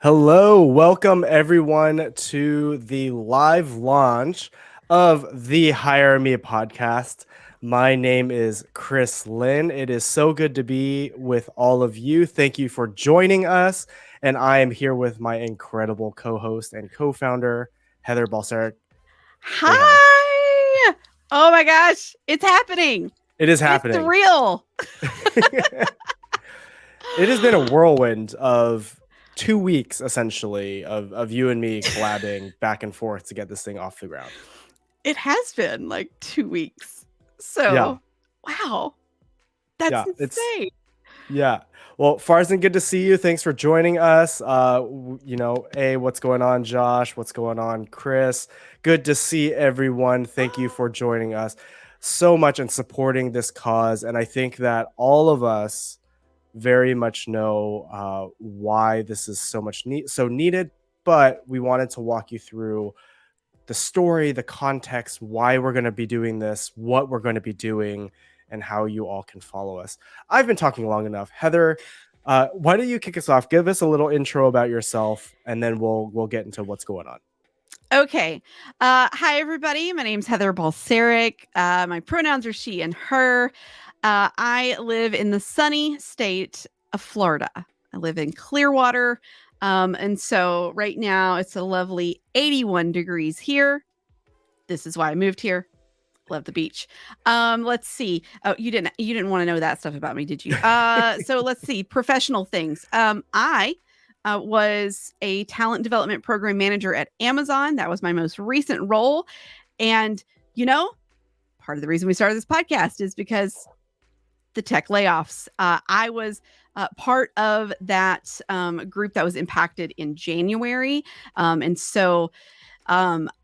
Hello, welcome everyone to the live launch of the Hire Me podcast. My name is Chris Lin. It is so good to be with all of you. Thank you for joining us. And I am here with my incredible co-host and co-founder, Heather Balcerek. Hi! Oh my gosh, it's happening. It is happening. It's real. It has been a whirlwind of 2 weeks, essentially, of you and me collabing back and forth to get this thing off the ground. It has been like 2 weeks. So, Yeah. wow. That's insane. Well, Farzan, good to see you. Thanks for joining us. What's going on, Josh? What's going on, Chris? Good to see everyone. Thank you for joining us so much and supporting this cause. And I think that all of us very much know why this is so needed, but we wanted to walk you through the story, the context, why we're going to be doing this, what we're going to be doing, and how you all can follow us. I've been talking long enough. Heather, why don't you kick us off? Give us a little intro about yourself, and then we'll get into what's going on. Okay. Hi, everybody. My name's Heather Balcerek. My pronouns are she and her. I live in the sunny state of Florida. I live in Clearwater. And so right now it's a lovely 81 degrees here. This is why I moved here. Love the beach. Let's see. Oh, you didn't want to know that stuff about me, did you? So let's see. Professional things. I was a talent development program manager at Amazon. That was my most recent role. And, part of the reason we started this podcast is because the tech layoffs. I was part of that group that was impacted in January. And so my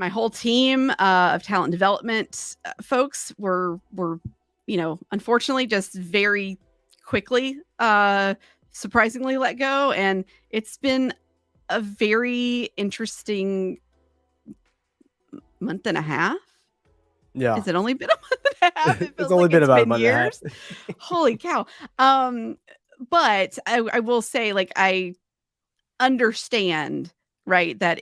whole team of talent development folks were, unfortunately just very quickly, surprisingly let go. And it's been a very interesting month and a half. Yeah. Has it only been a month and a half? It's only been about a month years. and a half. Holy cow. But I will say, I understand, right, that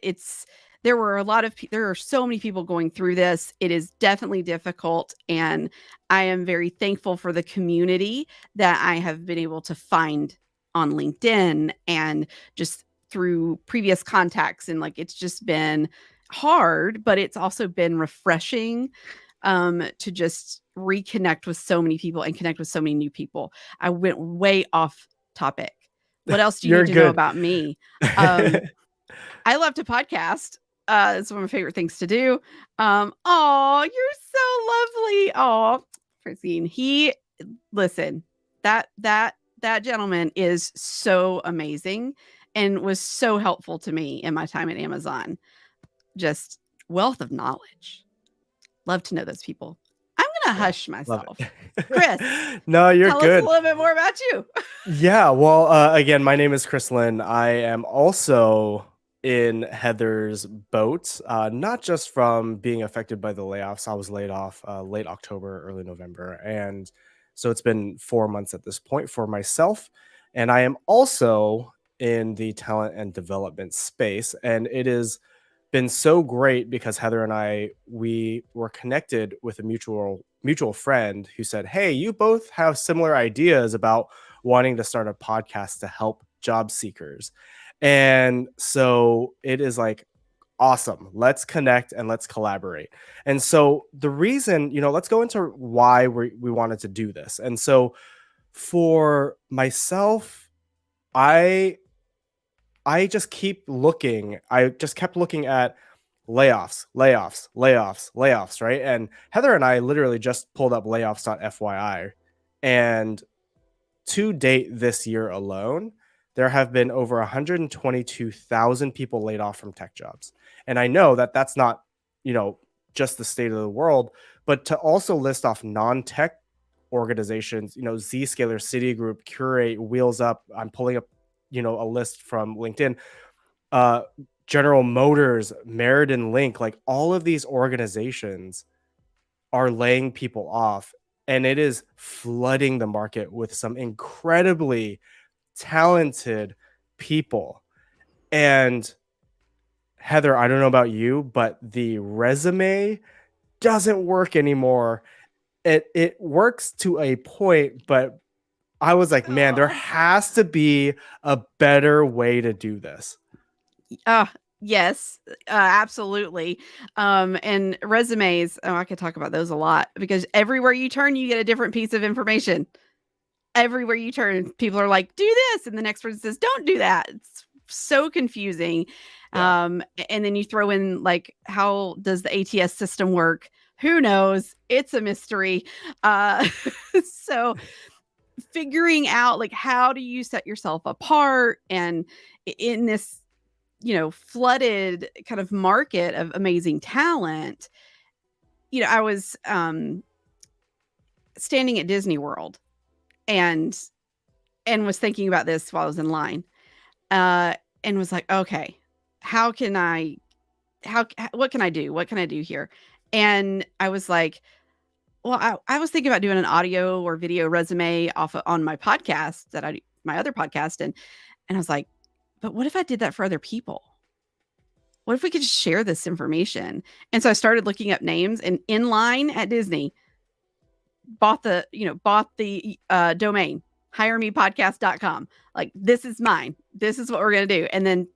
there are so many people going through this. It is definitely difficult. And I am very thankful for the community that I have been able to find on LinkedIn and just through previous contacts. And it's just been hard, but it's also been refreshing to just reconnect with so many people and connect with so many new people. I went way off topic. What else do you need to know about me? I love to podcast. It's one of my favorite things to do. Oh, you're so lovely. Oh, Francine. Listen, that gentleman is so amazing and was so helpful to me in my time at Amazon. Just wealth of knowledge. Love to know those people. I'm going to hush myself. Chris. No, you're tell good. Tell us a little bit more about you. Yeah. Well, again, my name is Chris Lin. I am also in Heather's boat, not just from being affected by the layoffs. I was laid off late October, early November. And so it's been 4 months at this point for myself. And I am also in the talent and development space. And it has been so great because Heather and we were connected with a mutual friend who said, hey, you both have similar ideas about wanting to start a podcast to help job seekers. And so it is awesome. Let's connect and let's collaborate. And so the reason, let's go into why we wanted to do this. And so for myself, I just kept looking at layoffs, layoffs, layoffs, layoffs, right? And Heather and I literally just pulled up layoffs.fyi. And to date this year alone, there have been over 122,000 people laid off from tech jobs. And I know that that's not, you know, just the state of the world, but to also list off non-tech organizations, Zscaler, Citigroup, Curate, Wheels Up. I'm pulling up, a list from LinkedIn. Uh, General Motors, Meriden Link, like all of these organizations are laying people off, and it is flooding the market with some incredibly talented people. And Heather, I don't know about you, but the resume doesn't work anymore. It works to a point, but I was like, man, there Oh. has to be a better way to do this. Yes, absolutely. And resumes, I could talk about those a lot because everywhere you turn, you get a different piece of information. Everywhere you turn, people are like, do this. And the next person says, don't do that. It's so confusing. Yeah. And then you throw in like, how does the ATS system work? Who knows? It's a mystery. Uh, so figuring out like, how do you set yourself apart and in this flooded kind of market of amazing talent. I was standing at Disney World and was thinking about this while I was in line. And was like, okay, how can I what can I do? What can I do here? And I was like, well, I was thinking about doing an audio or video resume on my podcast my other podcast. And I was like, but what if I did that for other people? What if we could just share this information? And so I started looking up names, and in line at Disney bought the domain hiremepodcast.com. Like, this is mine. This is what we're going to do. And then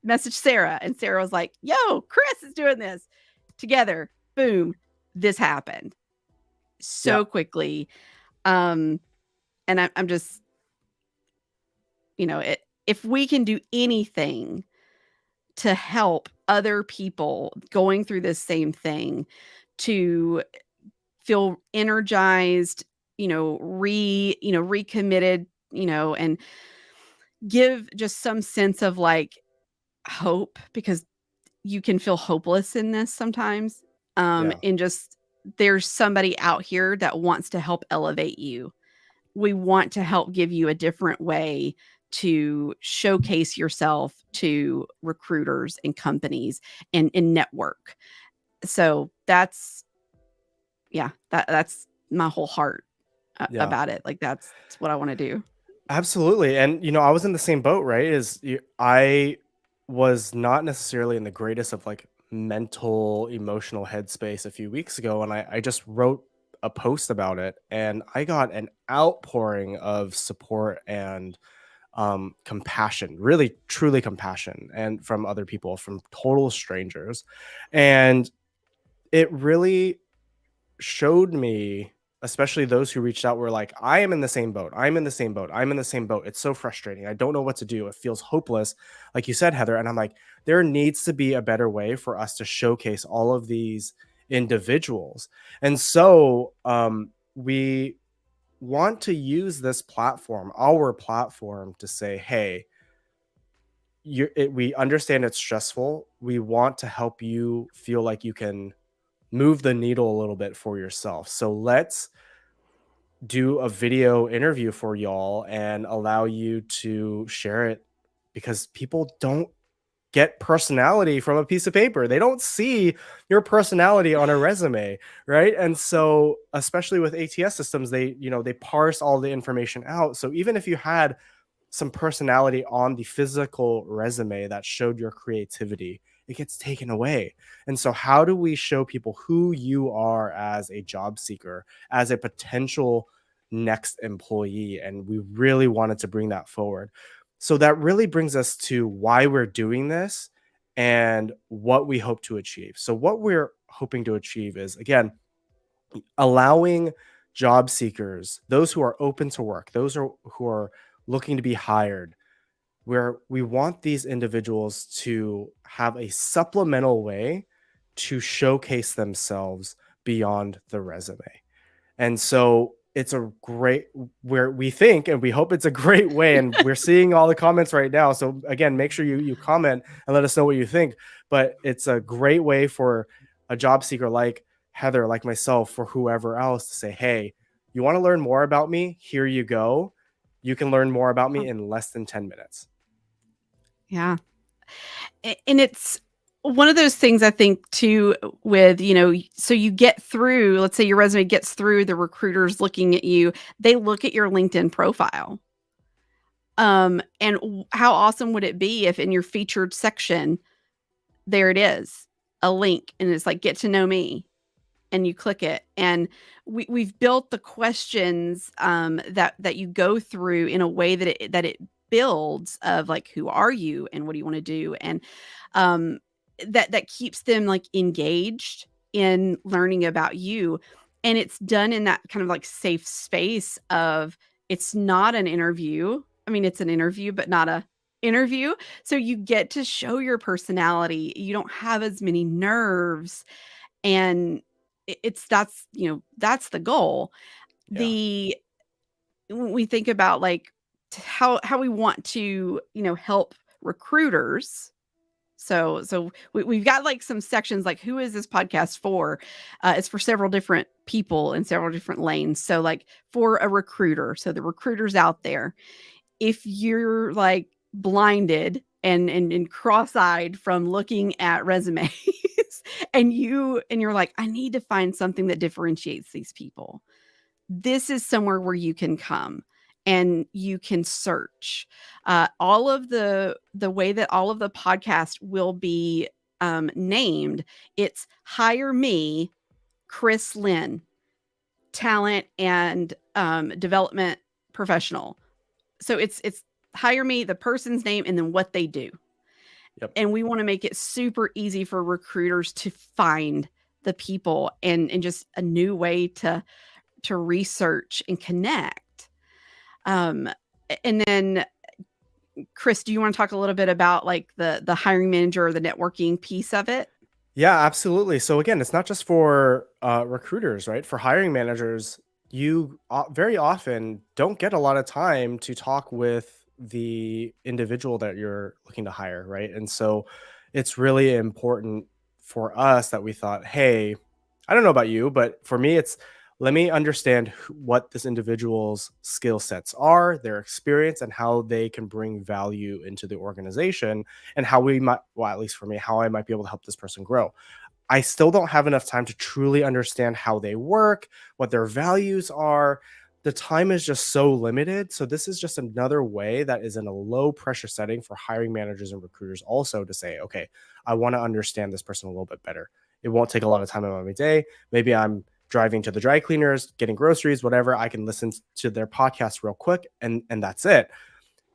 message Sarah, and Sarah was like, yo, Chris is doing this. Together, boom, this happened so quickly. And I'm just, if we can do anything to help other people going through this same thing to feel energized, recommitted, and give just some sense of like hope, because you can feel hopeless in this sometimes. Yeah. And just there's somebody out here that wants to help elevate you. We want to help give you a different way to showcase yourself to recruiters and companies and network. So that's my whole heart Yeah. about it. Like, that's what I want to do. Absolutely. And I was in the same boat, right? I was not necessarily in the greatest of like mental, emotional headspace a few weeks ago. And I just wrote a post about it, and I got an outpouring of support and compassion, really, truly compassion, and from other people, from total strangers. And it really showed me, especially those who reached out, were like, I am in the same boat. I'm in the same boat. I'm in the same boat. It's so frustrating. I don't know what to do. It feels hopeless, like you said, Heather. And I'm like, there needs to be a better way for us to showcase all of these individuals. And so we want to use this platform, our platform, to say, hey, we understand it's stressful. We want to help you feel like you can move the needle a little bit for yourself. So let's do a video interview for y'all and allow you to share it, because people don't get personality from a piece of paper. They don't see your personality on a resume, right? And so, especially with ATS systems, they parse all the information out. So even if you had some personality on the physical resume that showed your creativity, it gets taken away. And so, how do we show people who you are as a job seeker, as a potential next employee? And we really wanted to bring that forward. So, that really brings us to why we're doing this and what we hope to achieve. So, what we're hoping to achieve is, again, allowing job seekers, those who are open to work, who are looking to be hired, where we want these individuals to have a supplemental way to showcase themselves beyond the resume. And so it's a great where we think and we hope it's a great way. And we're seeing all the comments right now. So again, make sure you comment and let us know what you think. But it's a great way for a job seeker like Heather, like myself, for whoever else to say, hey, you want to learn more about me? Here you go. You can learn more about me in less than 10 minutes. Yeah. And it's one of those things I think too with, so you get through, let's say your resume gets through the recruiters looking at you, they look at your LinkedIn profile. And how awesome would it be if in your featured section, there it is, a link, and it's like, get to know me, and you click it. And we've built the questions that you go through in a way that it builds of like, who are you and what do you want to do? And um, that keeps them like engaged in learning about you. And it's done in that kind of like safe space of, it's not an interview. I mean, it's an interview, but not a interview. So you get to show your personality. You don't have as many nerves, and that's the goal. Yeah. The When we think about like how we want to, help recruiters. So we've got like some sections like, who is this podcast for? It's for several different people in several different lanes. So like for a recruiter, so the recruiters out there, if you're like blinded and cross-eyed from looking at resumes and you're like, I need to find something that differentiates these people, this is somewhere where you can come and you can search. All of the way that all of the podcast will be named, it's Hire Me, Chris Lin, talent and development professional. So it's Hire Me, the person's name, and then what they do. Yep. And we want to make it super easy for recruiters to find the people, and just a new way to research and connect. And then Chris, do you want to talk a little bit about like the hiring manager or the networking piece of it? Yeah, absolutely. So again, it's not just for recruiters, right? For hiring managers, you very often don't get a lot of time to talk with the individual that you're looking to hire, right? And so it's really important for us that we thought, hey, I don't know about you, but for me, it's let me understand what this individual's skill sets are, their experience, and how they can bring value into the organization, and how we might, well, at least for me, how I might be able to help this person grow. I still don't have enough time to truly understand how they work, what their values are. The time is just so limited. So, this is just another way that is in a low pressure setting for hiring managers and recruiters also to say, okay, I want to understand this person a little bit better. It won't take a lot of time out of my day. Maybe I'm driving to the dry cleaners, getting groceries, whatever. I can listen to their podcast real quick, and that's it.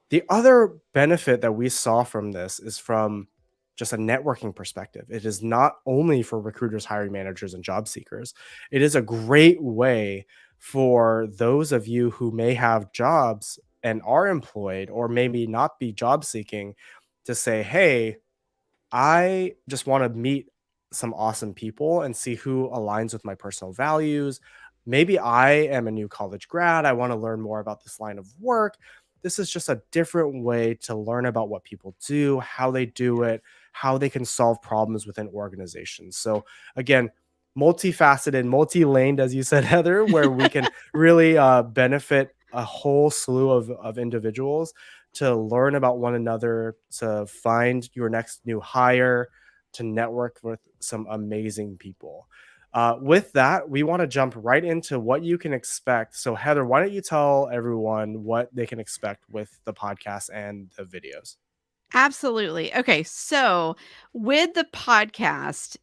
The other benefit that we saw from this is from just a networking perspective. It is not only for recruiters, hiring managers, and job seekers. It is a great way for those of you who may have jobs and are employed or maybe not be job seeking to say, hey, I just want to meet some awesome people and see who aligns with my personal values. Maybe I am a new college grad. I want to learn more about this line of work. This is just a different way to learn about what people do, how they do it, how they can solve problems within organizations. So, again, multifaceted, multi laned, as you said, Heather, where we can really benefit a whole slew of individuals to learn about one another, to find your next new hire, to network with some amazing people. With that, we want to jump right into what you can expect. So, Heather, why don't you tell everyone what they can expect with the podcast and the videos? Absolutely. Okay, so with the podcast,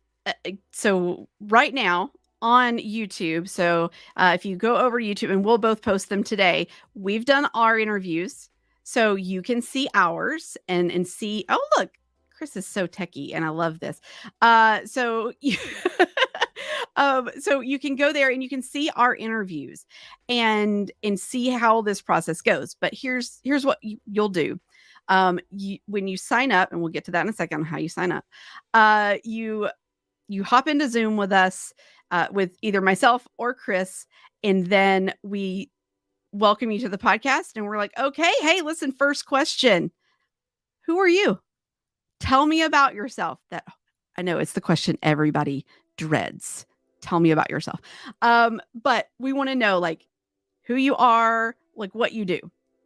so right now on YouTube, so if you go over to YouTube, and we'll both post them today, we've done our interviews, so you can see ours and see. Oh, look, Chris is so techie, and I love this. So you, so you can go there and you can see our interviews and see how this process goes. But here's what you'll do. When you sign up, and we'll get to that in a second on how you sign up, you hop into Zoom with us, with either myself or Chris, and then we welcome you to the podcast. And we're like, okay, hey, listen, first question. Who are you? Tell me about yourself. That I know it's the question everybody dreads. Tell me about yourself. But we want to know like who you are, like what you do.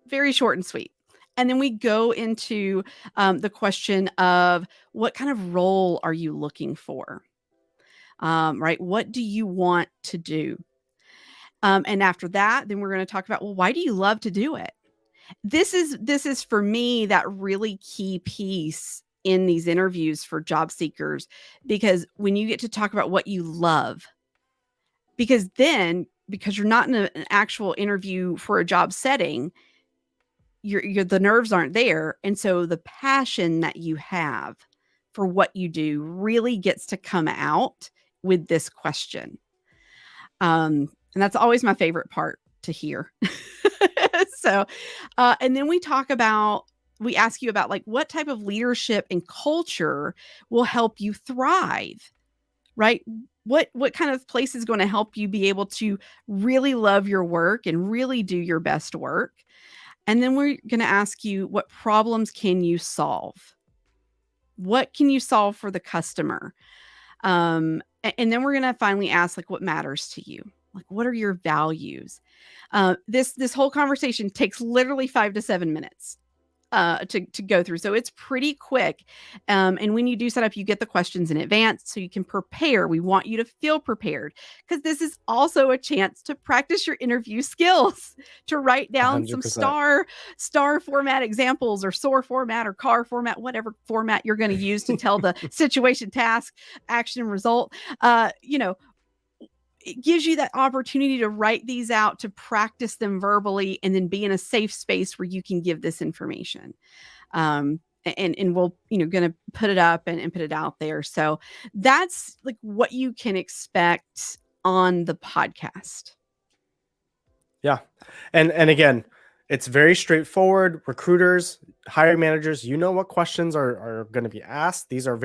Very short and sweet. And then we go into the question of what kind of role are you looking for? Right? What do you want to do? And after that, then we're going to talk about, well, why do you love to do it? This is for me that really key piece in these interviews for job seekers, because when you get to talk about what you love, because you're not in an actual interview for a job setting, you're the nerves aren't there, and so the passion that you have for what you do really gets to come out with this question. And that's always my favorite part to hear. So, and then we ask you about like what type of leadership and culture will help you thrive, right? What kind of place is going to help you be able to really love your work and really do your best work? And then we're going to ask you, what problems can you solve? What can you solve for the customer? And then we're going to finally ask, like, what matters to you? Like, what are your values? This whole conversation takes literally 5 to 7 minutes to go through. So it's pretty quick. And when you do set up, you get the questions in advance so you can prepare. We want you to feel prepared, because this is also a chance to practice your interview skills, to write down some 100%. star format examples, or SOAR format, or CAR format, whatever format you're going to use to tell the situation, task, action, result. It gives you that opportunity to write these out, to practice them verbally, and then be in a safe space where you can give this information. And we'll, going to put it up and put it out there. So that's like what you can expect on the podcast. Yeah. And again, it's very straightforward. Recruiters, hiring managers, you know what questions are going to be asked. These are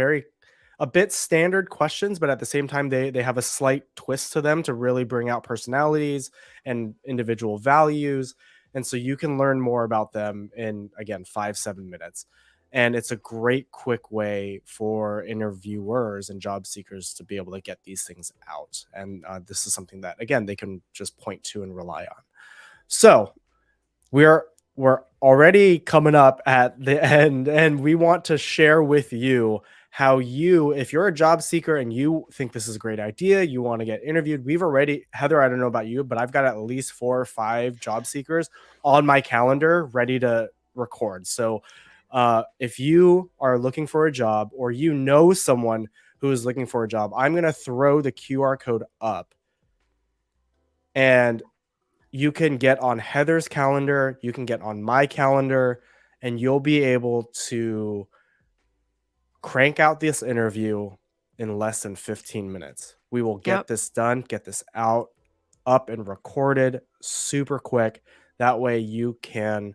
a bit standard questions, but at the same time, they have a slight twist to them to really bring out personalities and individual values. And so you can learn more about them in, again, 5-7 minutes. And it's a great, quick way for interviewers and job seekers to be able to get these things out. And this is something that, again, they can just point to and rely on. So we're already coming up at the end, and we want to share with you how you, if you're a job seeker and you think this is a great idea, you want to get interviewed. Heather, I don't know about you, but I've got at least 4 or 5 job seekers on my calendar ready to record. So if you are looking for a job, or you know someone who is looking for a job, I'm going to throw the QR code up, and you can get on Heather's calendar, you can get on my calendar, and you'll be able to crank out this interview in less than 15 minutes. We will get this done, get this up and recorded super quick. That way you can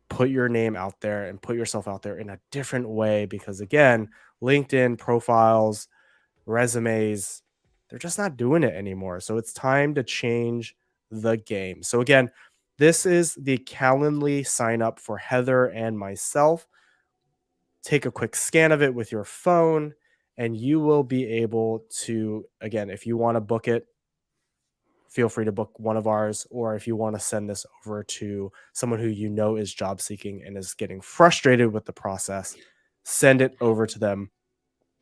put your name out there and put yourself out there in a different way, because again, LinkedIn profiles, resumes, they're just not doing it anymore. So it's time to change the game. So again, this is the Calendly sign up for Heather and myself. Take a quick scan of it with your phone, and you will be able to, again, if you want to book it, feel free to book one of ours. Or if you want to send this over to someone who you know is job seeking and is getting frustrated with the process, send it over to them,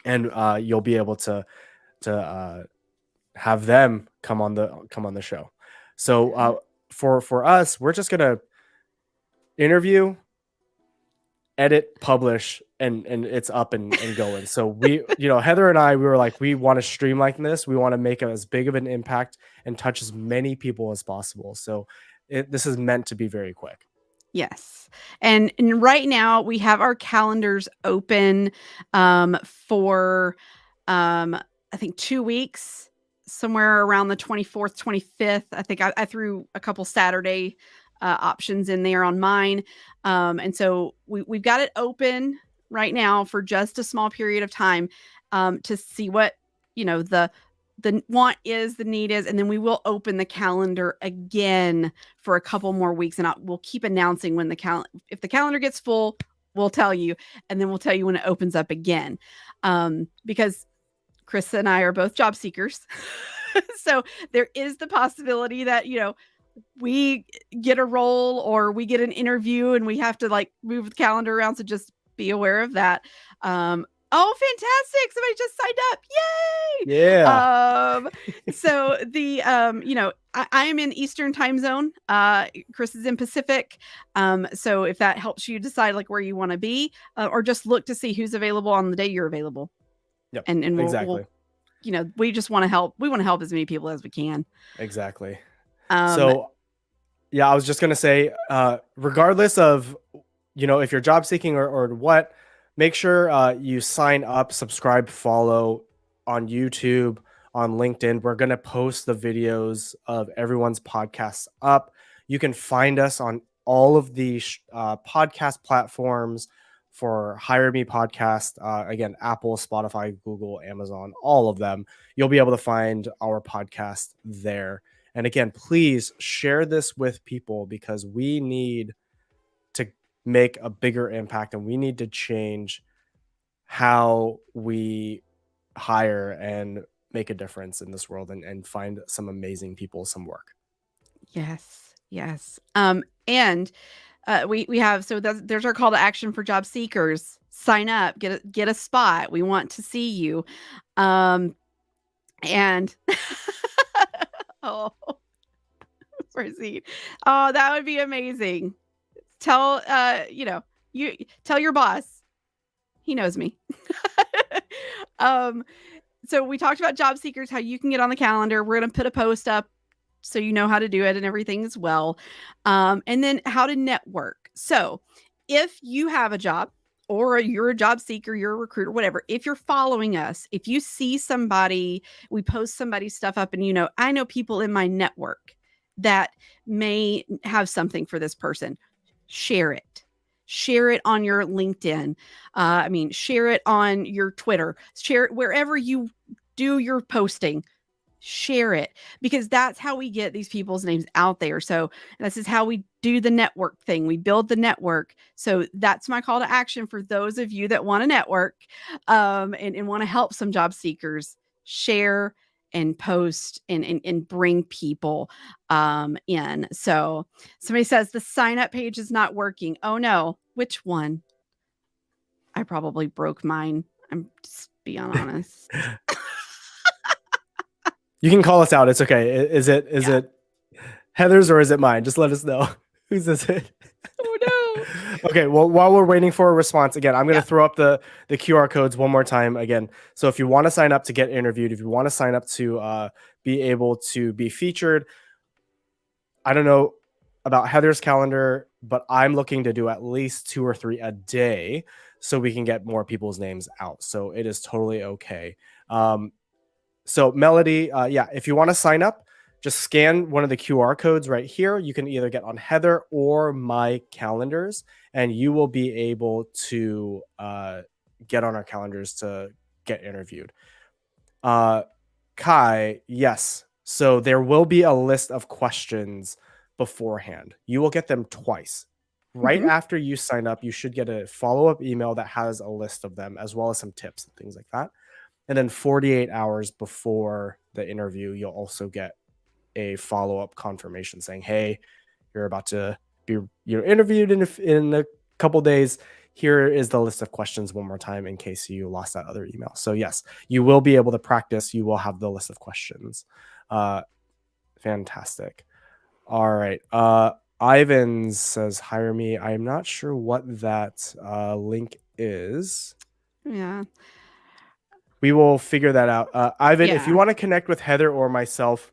and you'll be able to have them come on the show. So for us, we're just gonna interview, edit, publish, and it's up and going. So we, Heather and I, we were like, we want to streamline this. We want to make as big of an impact and touch as many people as possible. So this is meant to be very quick. Yes. And right now we have our calendars open for I think 2 weeks, somewhere around the 24th, 25th. I think I threw a couple Saturday options in there on mine. And so we've got it open right now for just a small period of time to see what, the want is, the need is, and then we will open the calendar again for a couple more weeks, and we'll keep announcing when if the calendar gets full, we'll tell you, and then we'll tell you when it opens up again, because Chris and I are both job seekers. So there is the possibility that, we get a role or we get an interview and we have to like move the calendar around. So just be aware of that. Oh, fantastic. Somebody just signed up. Yay. Yeah. So the, I am in Eastern time zone. Chris is in Pacific. So if that helps you decide like where you want to be, or just look to see who's available on the day you're available. Yep. And exactly. We just want to help. We want to help as many people as we can. Exactly. So yeah, I was just going to say, regardless of, if you're job seeking or what, make sure you sign up, subscribe, follow on YouTube, on LinkedIn. We're going to post the videos of everyone's podcasts up. You can find us on all of the podcast platforms for Hire Me Podcast. Again, Apple, Spotify, Google, Amazon, all of them. You'll be able to find our podcast there. And again, please share this with people because we need to make a bigger impact and we need to change how we hire and make a difference in this world and find some amazing people some work. Yes. And we have, so there's our call to action for job seekers. Sign up, get a spot. We want to see you. And oh, proceed. Oh, that would be amazing. Tell you tell your boss. He knows me. So we talked about job seekers, how you can get on the calendar. We're going to put a post up so you know how to do it and everything as well. And then how to network. So if you have a job or you're a job seeker, you're a recruiter, whatever, if you're following us, if you see somebody, we post somebody's stuff up and, I know people in my network that may have something for this person, share it. Share it on your LinkedIn. Share it on your Twitter. Share it wherever you do your posting. Share it because that's how we get these people's names out there. So this is how we do the network thing. We build the network. So that's my call to action for those of you that want to network and want to help some job seekers. Share and post and bring people in. So somebody says the sign up page is not working. Oh no, which one? I probably broke mine. I'm just being honest. You can call us out. It's okay. Is it Heather's or is it mine? Just let us know. Whose is it? Oh no. Okay. Well, while we're waiting for a response, again, I'm going to throw up the QR codes one more time again. So if you want to sign up to get interviewed, if you want to sign up to be able to be featured, I don't know about Heather's calendar, but I'm looking to do at least 2 or 3 a day so we can get more people's names out. So it is totally okay. So Melody, if you want to sign up, just scan one of the QR codes right here. You can either get on Heather or my calendars, and you will be able to get on our calendars to get interviewed. Kai, yes. So there will be a list of questions beforehand. You will get them twice. Right after you sign up, you should get a follow-up email that has a list of them, as well as some tips and things like that. And then 48 hours before the interview, you'll also get a follow-up confirmation saying, hey, you're about to be interviewed in a couple days. Here is the list of questions one more time in case you lost that other email. So yes, you will be able to practice. You will have the list of questions. Fantastic. All right. Ivan says, hire me. I'm not sure what that link is. Yeah. We will figure that out. Ivan, if you want to connect with Heather or myself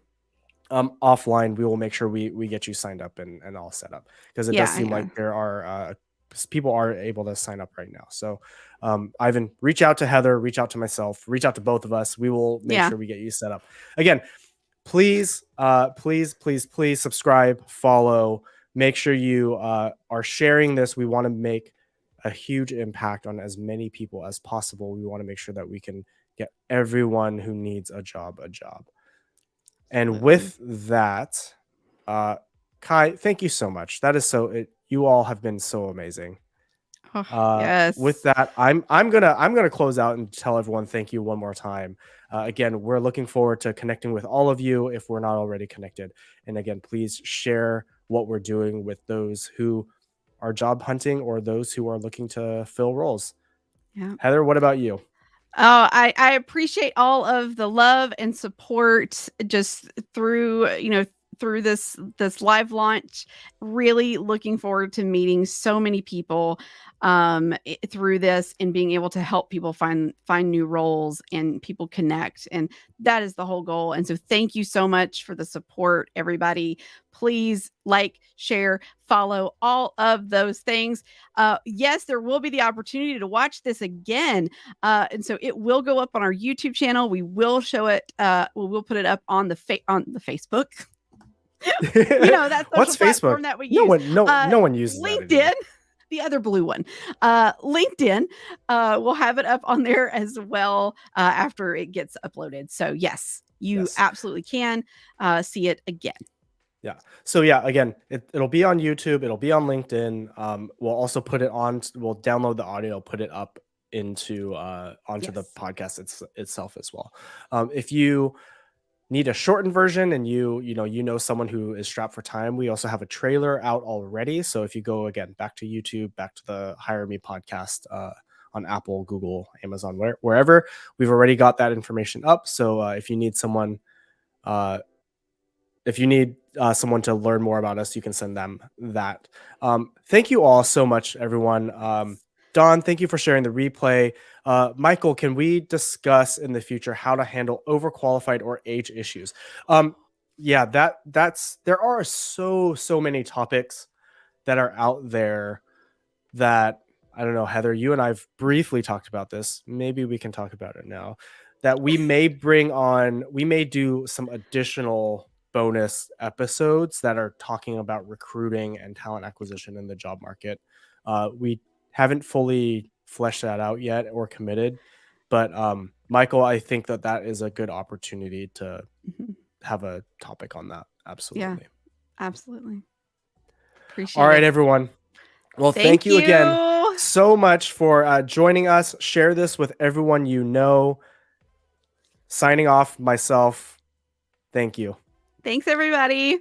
offline, we will make sure we get you signed up and all set up because it does seem like there are people are able to sign up right now. So Ivan, reach out to Heather, reach out to myself, reach out to both of us. We will make sure we get you set up. Again, please subscribe, follow, make sure you are sharing this. We want to make a huge impact on as many people as possible. We want to make sure that we can get everyone who needs a job a job. And Absolutely. with that, Kai, thank you so much. That is you all have been so amazing. Oh, With yes. that, I'm gonna close out and tell everyone thank you one more time. Again, we're looking forward to connecting with all of you if we're not already connected. And again, please share what we're doing with those who are job hunting or those who are looking to fill roles. Yeah. Heather, what about you? Oh, I appreciate all of the love and support just through, through this live launch. Really looking forward to meeting so many people through this and being able to help people find new roles and people connect. And that is the whole goal. And so thank you so much for the support, everybody. Please like, share, follow, all of those things. Yes, there will be the opportunity to watch this again. And so it will go up on our YouTube channel. We will show it. We'll put it up on the Facebook. That social What's Facebook? platform that we No use. one, no one uses that LinkedIn. anymore. The other blue one, LinkedIn. We'll have it up on there as well after it gets uploaded. So yes, you absolutely can see it again. Yeah. So yeah, again, it'll be on YouTube. It'll be on LinkedIn. We'll also put it on. We'll download the audio, put it up onto the podcast itself as well. If you need a shortened version and you know someone who is strapped for time, we also have a trailer out already. So if you go again back to YouTube, back to the Hire Me podcast on Apple, Google, Amazon, wherever, we've already got that information up. So if you need someone to learn more about us, you can send them that. Thank you all so much, everyone. Don, thank you for sharing the replay. Michael, can we discuss in the future how to handle overqualified or age issues? Yeah, there are so many topics that are out there that, I don't know, Heather, you and I've briefly talked about this. Maybe we can talk about it now. That we may do some additional bonus episodes that are talking about recruiting and talent acquisition in the job market. We haven't fully fleshed that out yet or committed, but Michael, I think that is a good opportunity to have a topic on that. Absolutely. Yeah, absolutely. Appreciate All right, it. everyone. Well, thank you again so much for joining us. Share this with everyone you know. Signing off, myself. Thank you. Thanks, everybody.